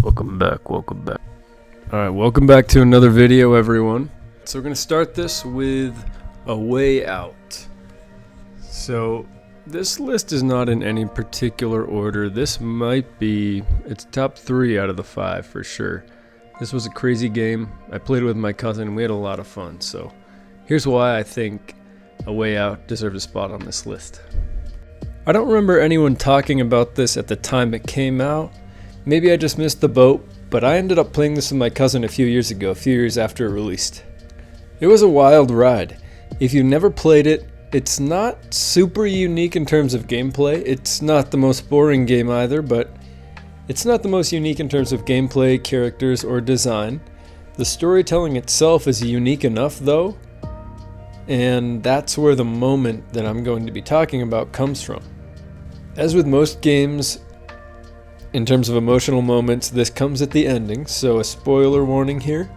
Welcome back. Alright, welcome back to another video, everyone. So we're going to start this with A Way Out. So this list is not in any particular order. This might be, it's top 3 out of the 5 for sure. This was a crazy game. I played it with my cousin and we had a lot of fun. So here's why I think A Way Out deserves a spot on this list. I don't remember anyone talking about this at the time it came out. Maybe I just missed the boat, but I ended up playing this with my cousin a few years ago, a few years after it released. It was a wild ride. If you never played it, it's not super unique in terms of gameplay. It's not the most boring game either, but it's not the most unique in terms of gameplay, characters, or design. The storytelling itself is unique enough though, and that's where the moment that I'm going to be talking about comes from. As with most games, in terms of emotional moments, this comes at the ending, so a spoiler warning here.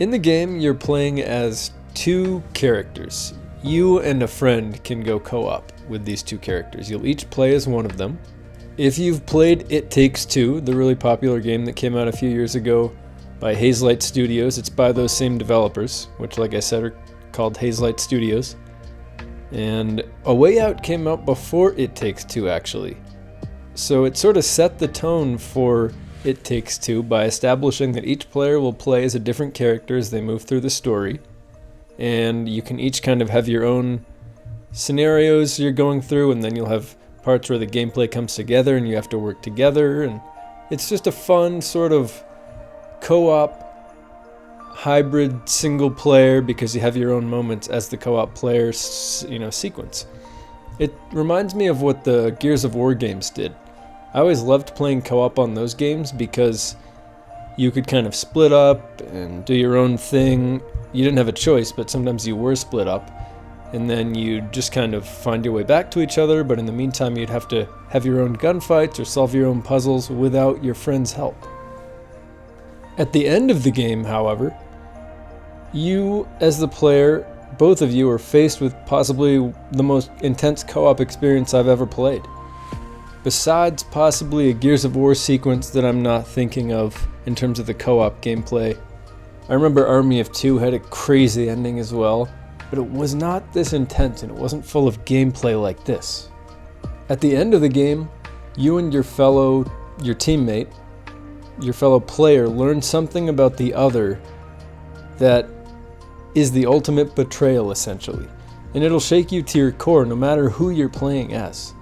In the game, you're playing as 2 characters. You and a friend can go co-op with these 2 characters. You'll each play as one of them. If you've played It Takes Two, the really popular game that came out a few years ago by Hazelight Studios, it's by those same developers, which like I said are called Hazelight Studios. And A Way Out came out before It Takes Two actually. So it sort of set the tone for It Takes Two by establishing that each player will play as a different character as they move through the story. And you can each kind of have your own scenarios you're going through, and then you'll have parts where the gameplay comes together and you have to work together. And it's just a fun sort of co-op hybrid single player because you have your own moments as the co-op player, sequence. It reminds me of what the Gears of War games did. I always loved playing co-op on those games because you could kind of split up and do your own thing. You didn't have a choice, but sometimes you were split up, and then you'd just kind of find your way back to each other, but in the meantime you'd have to have your own gunfights or solve your own puzzles without your friend's help. At the end of the game, however, you as the player, both of you are faced with possibly the most intense co-op experience I've ever played. Besides possibly a Gears of War sequence that I'm not thinking of in terms of the co-op gameplay. I remember Army of Two had a crazy ending as well, but it was not this intense and it wasn't full of gameplay like this. At the end of the game, you and your teammate, your fellow player learn something about the other that is the ultimate betrayal essentially, and it'll shake you to your core no matter who you're playing as.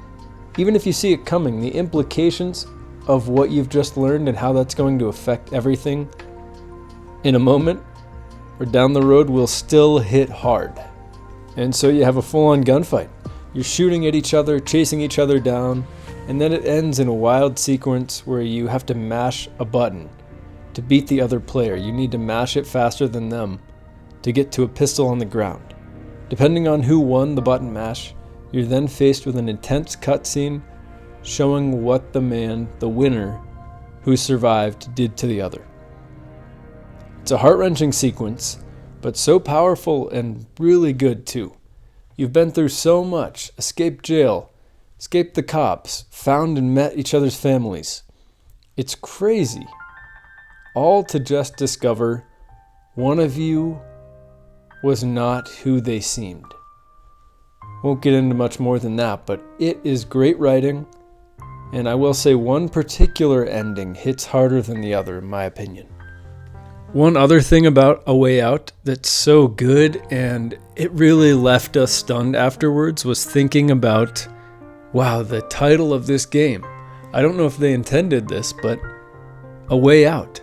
Even if you see it coming, the implications of what you've just learned and how that's going to affect everything in a moment or down the road will still hit hard. And so you have a full-on gunfight. You're shooting at each other, chasing each other down, and then it ends in a wild sequence where you have to mash a button to beat the other player. You need to mash it faster than them to get to a pistol on the ground. Depending on who won the button mash, you're then faced with an intense cutscene showing what the winner who survived, did to the other. It's a heart-wrenching sequence, but so powerful and really good too. You've been through so much, escaped jail, escaped the cops, found and met each other's families. It's crazy. All to just discover one of you was not who they seemed. Won't get into much more than that, but it is great writing, and I will say one particular ending hits harder than the other in my opinion. One other thing about A Way Out that's so good and it really left us stunned afterwards was thinking about, wow, the title of this game. I don't know if they intended this, but A Way Out.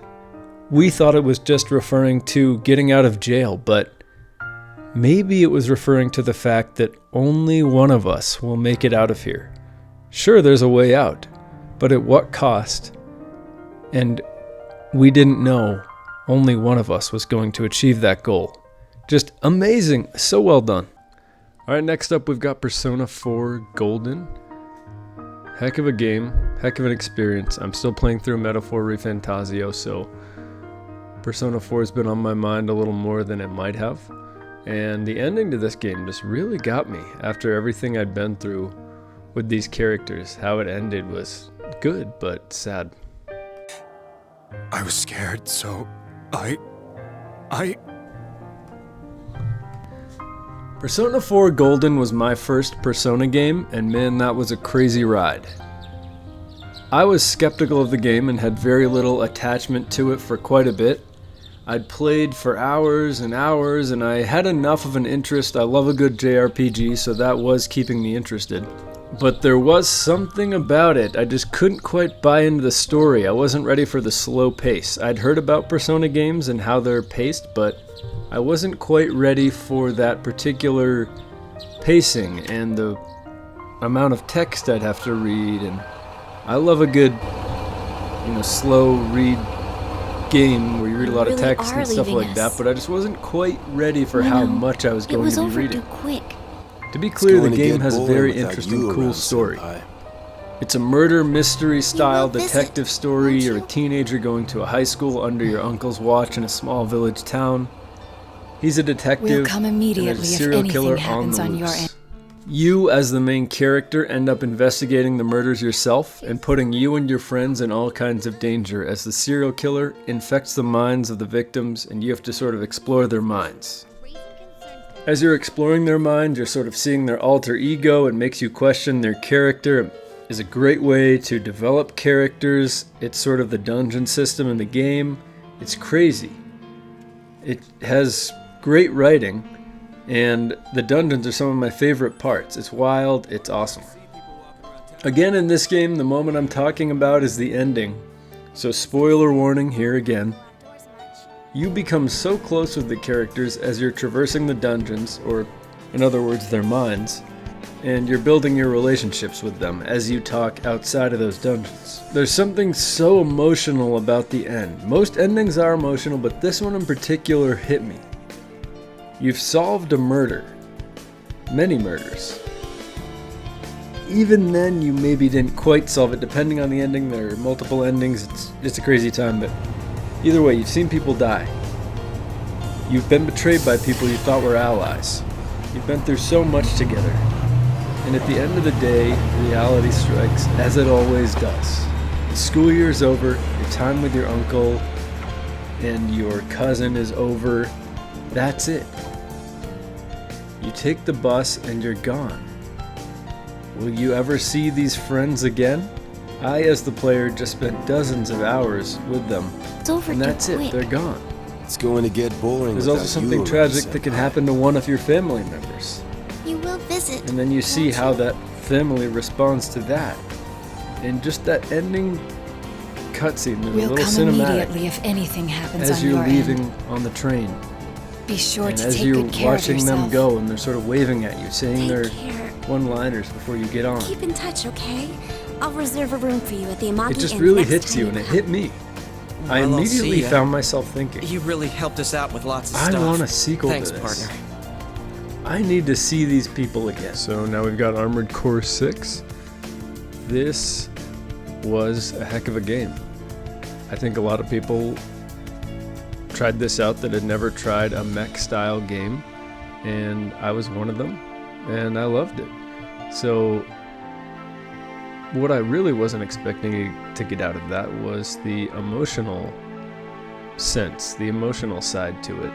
We thought it was just referring to getting out of jail, but maybe it was referring to the fact that only one of us will make it out of here. Sure, there's a way out, but at what cost? And we didn't know only one of us was going to achieve that goal. Just amazing. So well done. Alright, next up we've got Persona 4 Golden. Heck of a game. Heck of an experience. I'm still playing through Metaphor Refantasio, so Persona 4 has been on my mind a little more than it might have. And the ending to this game just really got me after everything I'd been through with these characters. How it ended was good, but sad. I was scared, so I... Persona 4 Golden was my first Persona game, and man, that was a crazy ride. I was skeptical of the game and had very little attachment to it for quite a bit. I'd played for hours and hours, and I had enough of an interest. I love a good JRPG, so that was keeping me interested. But there was something about it. I just couldn't quite buy into the story. I wasn't ready for the slow pace. I'd heard about Persona games and how they're paced, but I wasn't quite ready for that particular pacing and the amount of text I'd have to read. And I love a good, slow read game where you read a lot of text and stuff like that, but I just wasn't quite ready for how much I was going to be reading. Quick. To be clear, the game has a very interesting, cool story. It's a murder mystery style detective story. You're a teenager going to a high school under your uncle's watch in a small village town. He's a detective, We'll come immediately and there's a serial killer on the loose. You, as the main character, end up investigating the murders yourself and putting you and your friends in all kinds of danger as the serial killer infects the minds of the victims, and you have to sort of explore their minds. As you're exploring their mind, you're sort of seeing their alter ego. It makes you question their character. It is a great way to develop characters. It's sort of the dungeon system in the game. It's crazy. It has great writing, and the dungeons are some of my favorite parts. It's wild, it's awesome. Again, in this game, the moment I'm talking about is the ending. So spoiler warning here again. You become so close with the characters as you're traversing the dungeons, or in other words, their minds, and you're building your relationships with them as you talk outside of those dungeons. There's something so emotional about the end. Most endings are emotional, but this one in particular hit me. You've solved a murder. Many murders. Even then, you maybe didn't quite solve it. Depending on the ending, there are multiple endings. It's a crazy time, but either way, you've seen people die. You've been betrayed by people you thought were allies. You've been through so much together. And at the end of the day, reality strikes, as it always does. The school year is over, your time with your uncle and your cousin is over. That's it. You take the bus and you're gone. Will you ever see these friends again? I, as the player, just spent dozens of hours with them, and that's it, they're gone. It's going to get boring. There's also something tragic that can happen to one of your family members. You will visit. And then you see how that family responds to that. And just that ending cutscene, there's a little cinematic immediately if anything happens as on you're your leaving end. on the train. Be sure And to as take you're good care of watching yourself. them go and they're sort of waving at you, saying Take their care. one-liners before you get on. Keep in touch, okay? I'll reserve a room for you at the Amagi It just Inn really next hits time you, and it come. hit me. I Well, I'll immediately see ya. found myself thinking, You really helped us out with lots of I stuff. want a sequel Thanks, to this. partner. I need to see these people again. So now we've got Armored Core 6. This was a heck of a game. I think a lot of people tried this out that had never tried a mech style game, and I was one of them, and I loved it. So what I really wasn't expecting to get out of that was the emotional sense, the emotional side to it,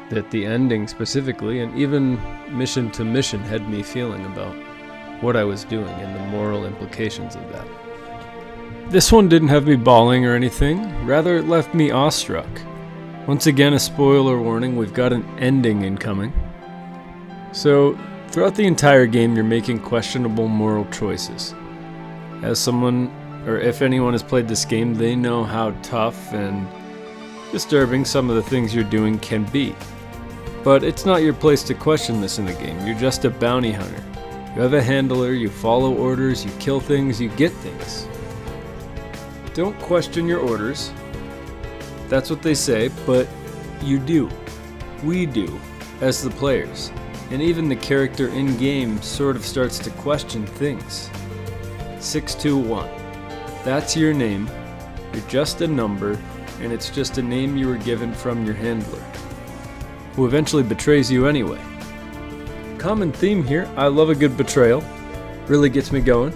that the ending specifically, and even mission to mission, had me feeling about what I was doing and the moral implications of that. This one didn't have me bawling or anything, rather it left me awestruck. Once again, a spoiler warning, we've got an ending incoming. So, throughout the entire game, you're making questionable moral choices. As someone, or if anyone has played this game, they know how tough and disturbing some of the things you're doing can be. But it's not your place to question this in the game. You're just a bounty hunter. You have a handler, you follow orders, you kill things, you get things. Don't question your orders. That's what they say, but you do. We do, as the players. And even the character in-game sort of starts to question things. 621. That's your name. You're just a number, and it's just a name you were given from your handler, who eventually betrays you anyway. Common theme here, I love a good betrayal. Really gets me going.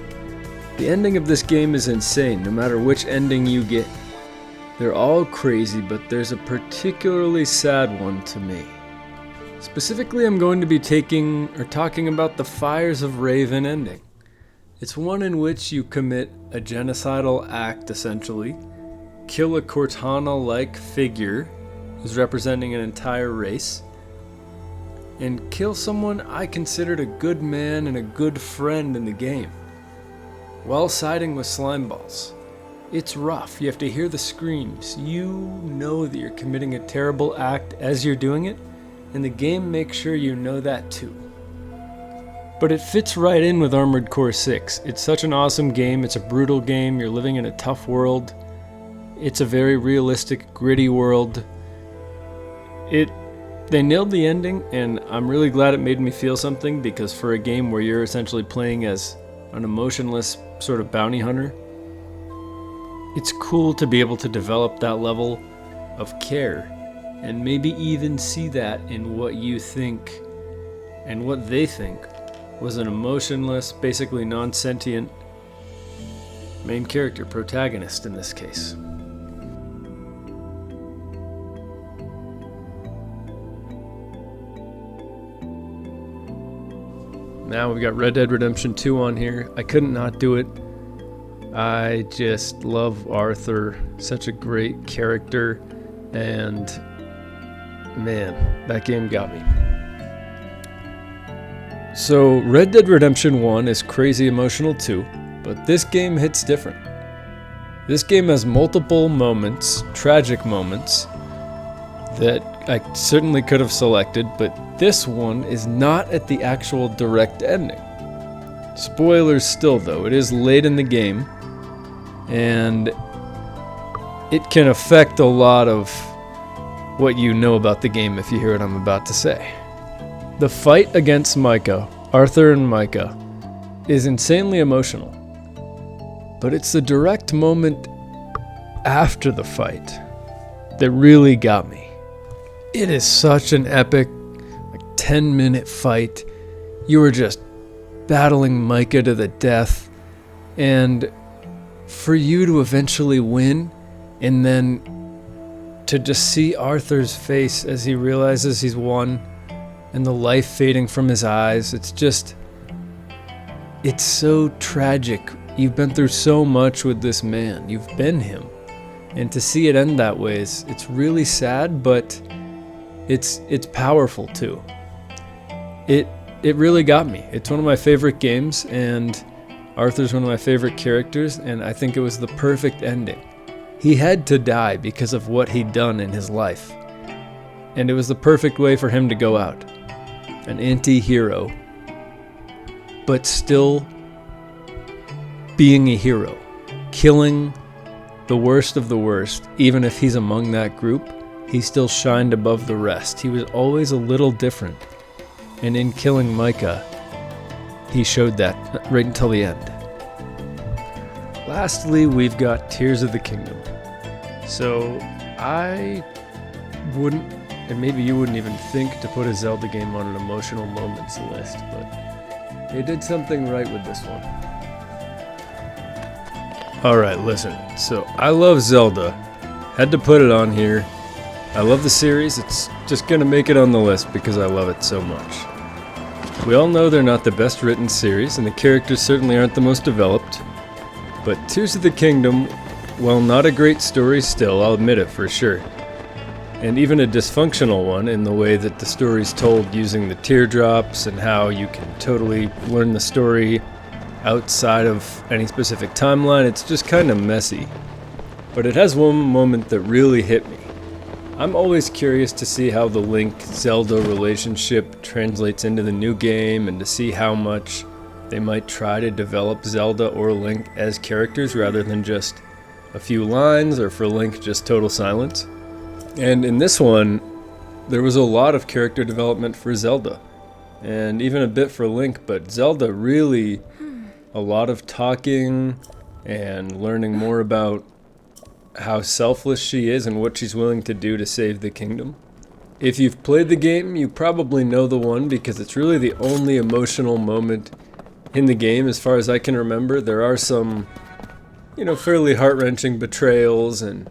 The ending of this game is insane, no matter which ending you get. They're all crazy, but there's a particularly sad one to me. Specifically, I'm going to be talking about the Fires of Raven ending. It's one in which you commit a genocidal act, essentially, kill a Cortana-like figure who's representing an entire race, and kill someone I considered a good man and a good friend in the game, while siding with slime balls. It's rough. You have to hear the screams. You know that you're committing a terrible act as you're doing it, and the game makes sure you know that too. But it fits right in with Armored Core 6. It's such an awesome game. It's a brutal game. You're living in a tough world. It's a very realistic, gritty world. They nailed the ending, and I'm really glad it made me feel something, because for a game where you're essentially playing as an emotionless sort of bounty hunter, it's cool to be able to develop that level of care and maybe even see that in what you think and what they think was an emotionless, basically non-sentient main character, protagonist in this case. Now we've got Red Dead Redemption 2 on here. I couldn't not do it. I just love Arthur, such a great character, and man, that game got me. So Red Dead Redemption 1 is crazy emotional too, but this game hits different. This game has multiple moments, tragic moments, that I certainly could have selected, but this one is not at the actual direct ending. Spoilers still though, it is late in the game, and it can affect a lot of what you know about the game if you hear what I'm about to say. The fight against Micah, Arthur and Micah, is insanely emotional, but it's the direct moment after the fight that really got me. It is such an epic, 10-minute fight. You were just battling Micah to the death, and for you to eventually win, and then to just see Arthur's face as he realizes he's won, and the life fading from his eyes, it's so tragic. You've been through so much with this man. You've been him. And to see it end that way it's really sad, but it's powerful too. It really got me. It's one of my favorite games, and Arthur's one of my favorite characters, and I think it was the perfect ending. He had to die because of what he'd done in his life, and it was the perfect way for him to go out. An anti-hero, but still being a hero, killing the worst of the worst. Even if he's among that group, he still shined above the rest. He was always a little different, and in killing Micah, he showed that right until the end. Lastly, we've got Tears of the Kingdom. So I wouldn't, and maybe you wouldn't even think to put a Zelda game on an emotional moments list, but they did something right with this one. Alright, listen, so I love Zelda. Had to put it on here. I love the series. It's just gonna make it on the list because I love it so much. We all know they're not the best written series, and the characters certainly aren't the most developed, but Tears of the Kingdom, while not a great story still, I'll admit it for sure, and even a dysfunctional one in the way that the story's told using the teardrops and how you can totally learn the story outside of any specific timeline. It's just kind of messy. But it has one moment that really hit me. I'm always curious to see how the Link-Zelda relationship translates into the new game, and to see how much they might try to develop Zelda or Link as characters rather than just a few lines, or for Link just total silence. And in this one, there was a lot of character development for Zelda, and even a bit for Link, but Zelda really, a lot of talking and learning more about how selfless she is and what she's willing to do to save the kingdom. If you've played the game, you probably know the one, because it's really the only emotional moment in the game as far as I can remember. There are some, fairly heart-wrenching betrayals and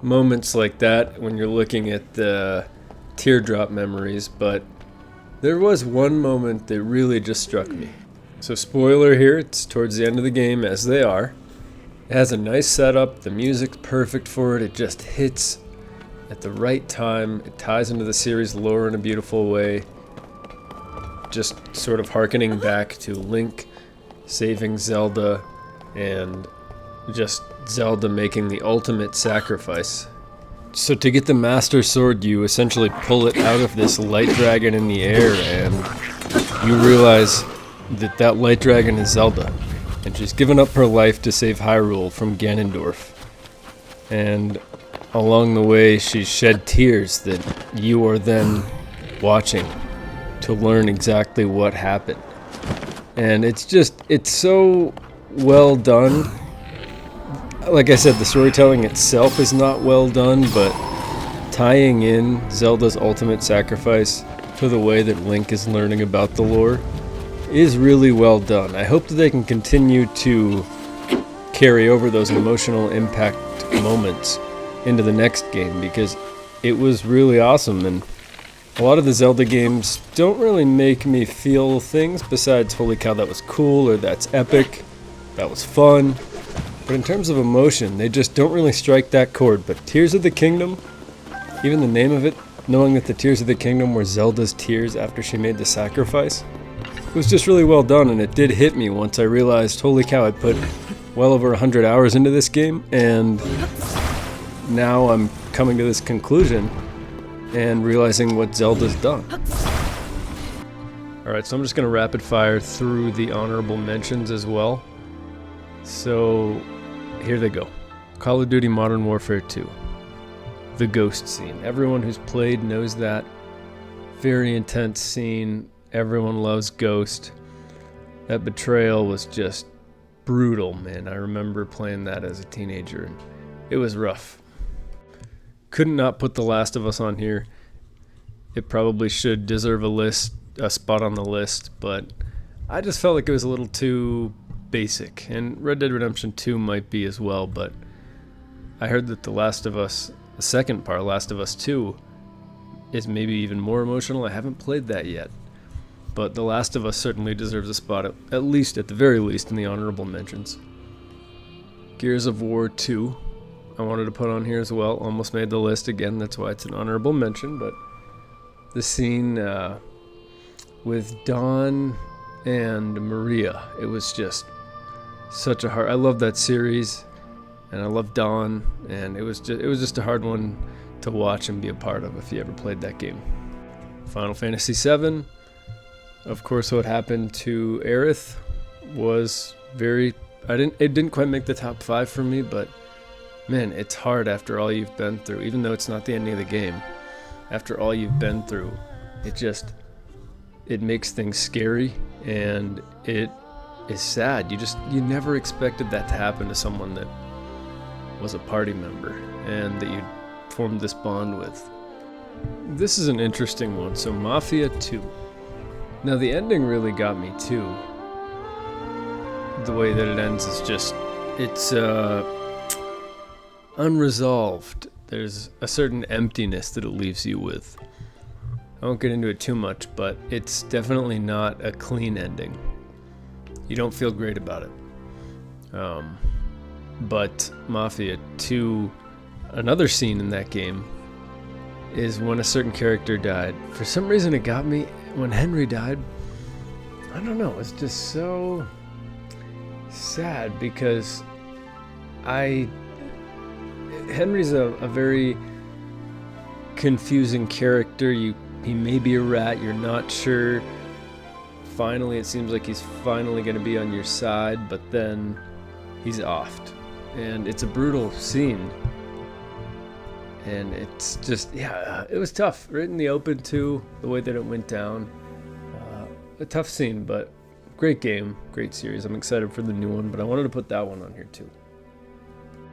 moments like that when you're looking at the teardrop memories, but there was one moment that really just struck me. So spoiler here, it's towards the end of the game, as they are. It has a nice setup, the music's perfect for it, it just hits at the right time, it ties into the series lore in a beautiful way, just sort of hearkening back to Link saving Zelda and just Zelda making the ultimate sacrifice. So to get the Master Sword, you essentially pull it out of this light dragon in the air, and you realize that that light dragon is Zelda, and she's given up her life to save Hyrule from Ganondorf. And along the way, she's shed tears that you are then watching to learn exactly what happened. And it's so well done. Like I said, the storytelling itself is not well done, but tying in Zelda's ultimate sacrifice to the way that Link is learning about the lore is really well done. I hope that they can continue to carry over those emotional impact moments into the next game, because it was really awesome. And a lot of the Zelda games don't really make me feel things besides, holy cow, that was cool, or that's epic, that was fun. But in terms of emotion, they just don't really strike that chord. But Tears of the Kingdom, even the name of it, knowing that the Tears of the Kingdom were Zelda's tears after she made the sacrifice, it was just really well done, and it did hit me once I realized, holy cow, I put well over 100 hours into this game, and now I'm coming to this conclusion and realizing what Zelda's done. Alright, so I'm just going to rapid fire through the honorable mentions as well. So, here they go. Call of Duty Modern Warfare 2. The Ghost scene. Everyone who's played knows that. Very intense scene. Everyone loves Ghost. That betrayal was just brutal, man. I remember playing that as a teenager, and it was rough. Couldn't not put The Last of Us on here. It probably should deserve a spot on the list, but I just felt like it was a little too basic, and Red Dead Redemption 2 might be as well, but I heard that The Last of Us, the second part, Last of Us 2, is maybe even more emotional. I haven't played that yet, but The Last of Us certainly deserves a spot, at the very least, in the honorable mentions. Gears of War 2, I wanted to put on here as well. Almost made the list again, that's why it's an honorable mention, but the scene with Dawn and Maria, it was just such a hard. I love that series, and I love Dawn, and it was just a hard one to watch and be a part of if you ever played that game. Final Fantasy VII, of course, what happened to Aerith was very. It didn't quite make the top 5 for me, but man, it's hard after all you've been through. Even though it's not the ending of the game, after all you've been through, it makes things scary, and it is sad. You never expected that to happen to someone that was a party member and that you formed this bond with. This is an interesting one. So Mafia 2. Now the ending really got me too. The way that it ends is just, it's unresolved. There's a certain emptiness that it leaves you with. I won't get into it too much, but it's definitely not a clean ending. You don't feel great about it. But Mafia 2, another scene in that game is when a certain character died. For some reason it got me when Henry died. I don't know, it's just so sad because Henry's a very confusing character. He may be a rat, you're not sure. Finally, it seems like he's finally going to be on your side, but then he's offed. And it's a brutal scene. And it's just, it was tough. Right in the open, too, the way that it went down. A tough scene, but great game, great series. I'm excited for the new one, but I wanted to put that one on here, too.